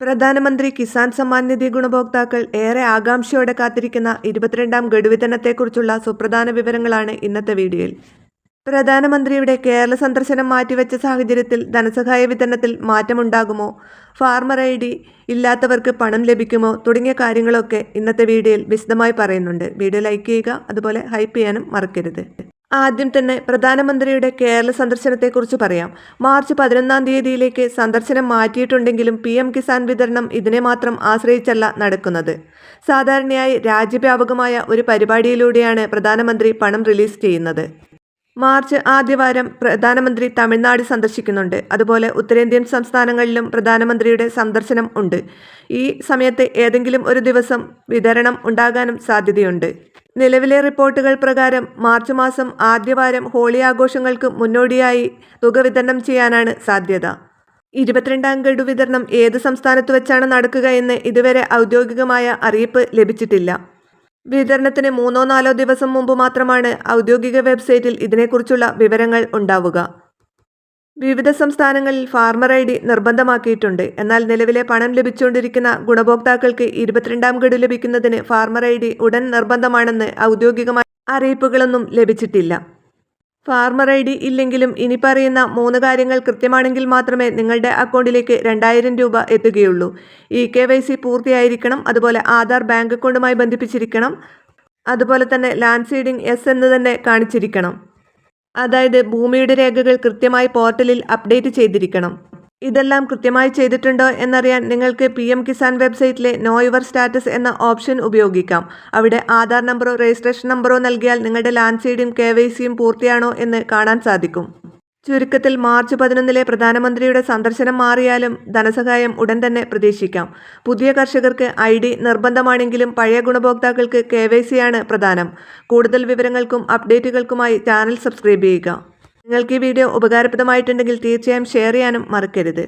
പ്രധാനമന്ത്രി കിസാൻ സമ്മാൻ നിധി ഗുണഭോക്താക്കൾ ഏറെ ആകാംക്ഷയോടെ കാത്തിരിക്കുന്ന 22ാം ഗഡു വിതരണത്തെക്കുറിച്ചുള്ള സുപ്രധാന വിവരങ്ങളാണ് ഇന്നത്തെ വീഡിയോയിൽ. പ്രധാനമന്ത്രിയുടെ കേരള സന്ദർശനം മാറ്റിവെച്ച സാഹചര്യത്തിൽ ധനസഹായ വിതരണത്തിൽ മാറ്റമുണ്ടാകുമോ, ഫാർമർ ID ഇല്ലാത്തവർക്ക് പണം ലഭിക്കുമോ തുടങ്ങിയ കാര്യങ്ങളൊക്കെ ഇന്നത്തെ വീഡിയോയിൽ വിശദമായി പറയുന്നുണ്ട്. വീഡിയോ ലൈക്ക് ചെയ്യുക, അതുപോലെ ഹൈപ്പ് ചെയ്യാനും മറക്കരുത്. ആദ്യം തന്നെ പ്രധാനമന്ത്രിയുടെ കേരള സന്ദർശനത്തെക്കുറിച്ച് പറയാം. മാർച്ച് 11-ാം തീയതിയിലേക്ക് സന്ദർശനം മാറ്റിയിട്ടുണ്ടെങ്കിലും PM കിസാൻ വിതരണം ഇതിനെ മാത്രം ആശ്രയിച്ചല്ല നടക്കുന്നത്. സാധാരണയായി രാജ്യവ്യാപകമായ ഒരു പരിപാടിയിലൂടെയാണ് പ്രധാനമന്ത്രി പണം റിലീസ് ചെയ്യുന്നത്. മാർച്ച് ആദ്യവാരം പ്രധാനമന്ത്രി തമിഴ്നാട് സന്ദർശിക്കുന്നുണ്ട്. അതുപോലെ ഉത്തരേന്ത്യൻ സംസ്ഥാനങ്ങളിലും പ്രധാനമന്ത്രിയുടെ സന്ദർശനം ഉണ്ട്. ഈ സമയത്ത് ഏതെങ്കിലും ഒരു ദിവസം വിതരണം ഉണ്ടാകാനും സാധ്യതയുണ്ട്. നിലവിലെ റിപ്പോർട്ടുകൾ പ്രകാരം മാർച്ച് മാസം ആദ്യവാരം ഹോളി ആഘോഷങ്ങൾക്ക് മുന്നോടിയായി തുക വിതരണം ചെയ്യാനാണ് സാധ്യത. 22ാം ഗഡു വിതരണം ഏത് സംസ്ഥാനത്ത് വെച്ചാണ് നടക്കുക എന്ന് ഇതുവരെ ഔദ്യോഗികമായ അറിയിപ്പ് ലഭിച്ചിട്ടില്ല. വിതരണത്തിന് 3-4 ദിവസം മുമ്പ് മാത്രമാണ് ഔദ്യോഗിക വെബ്സൈറ്റിൽ ഇതിനെക്കുറിച്ചുള്ള വിവരങ്ങൾ ഉണ്ടാവുക. വിവിധ സംസ്ഥാനങ്ങളിൽ ഫാർമർ ID നിർബന്ധമാക്കിയിട്ടുണ്ട്. എന്നാൽ നിലവിലെ പണം ലഭിച്ചുകൊണ്ടിരിക്കുന്ന ഗുണഭോക്താക്കൾക്ക് 22ാം ഗഡു ലഭിക്കുന്നതിന് ഫാർമർ ID ഉടൻ നിർബന്ധമാണെന്ന് ഔദ്യോഗികമായ അറിയിപ്പുകളൊന്നും ലഭിച്ചിട്ടില്ല. ഫാർമർ ID ഇല്ലെങ്കിലും ഇനി പറയുന്ന 3 കാര്യങ്ങൾ കൃത്യമാണെങ്കിൽ മാത്രമേ നിങ്ങളുടെ അക്കൗണ്ടിലേക്ക് 2000 രൂപ എത്തുകയുള്ളൂ. KYC പൂർത്തിയായിരിക്കണം, അതുപോലെ ആധാർ ബാങ്ക് അക്കൗണ്ടുമായി ബന്ധിപ്പിച്ചിരിക്കണം, അതുപോലെ തന്നെ ലാൻഡ് സീഡിംഗ് yes എന്ന് തന്നെ കാണിച്ചിരിക്കണം. അതായത് ഭൂമിയുടെ രേഖകൾ കൃത്യമായി പോർട്ടലിൽ അപ്ഡേറ്റ് ചെയ്തിരിക്കണം. ഇതെല്ലാം കൃത്യമായി ചെയ്തിട്ടുണ്ടോ എന്നറിയാൻ നിങ്ങൾക്ക് PM കിസാൻ വെബ്സൈറ്റിലെ നോ യുവർ സ്റ്റാറ്റസ് എന്ന ഓപ്ഷൻ ഉപയോഗിക്കാം. അവിടെ ആധാർ നമ്പറോ രജിസ്ട്രേഷൻ നമ്പറോ നൽകിയാൽ നിങ്ങളുടെ ലാൻഡ് സീഡിയും KYCയും പൂർത്തിയാണോ എന്ന് കാണാൻ സാധിക്കും. ചുരുക്കത്തിൽ മാർച്ച് 11-ലെ പ്രധാനമന്ത്രിയുടെ സന്ദർശനം മാറിയാലും ധനസഹായം ഉടൻ തന്നെ പ്രതീക്ഷിക്കാം. പുതിയ കർഷകർക്ക് ID നിർബന്ധമാണെങ്കിലും പഴയ ഗുണഭോക്താക്കൾക്ക് KYC ആണ് പ്രധാനം. കൂടുതൽ വിവരങ്ങൾക്കും അപ്ഡേറ്റുകൾക്കുമായി ചാനൽ സബ്സ്ക്രൈബ് ചെയ്യുക. നിങ്ങൾക്ക് ഈ വീഡിയോ ഉപകാരപ്രദമായിട്ടുണ്ടെങ്കിൽ തീർച്ചയായും ഷെയർ ചെയ്യാനും മറക്കരുത്.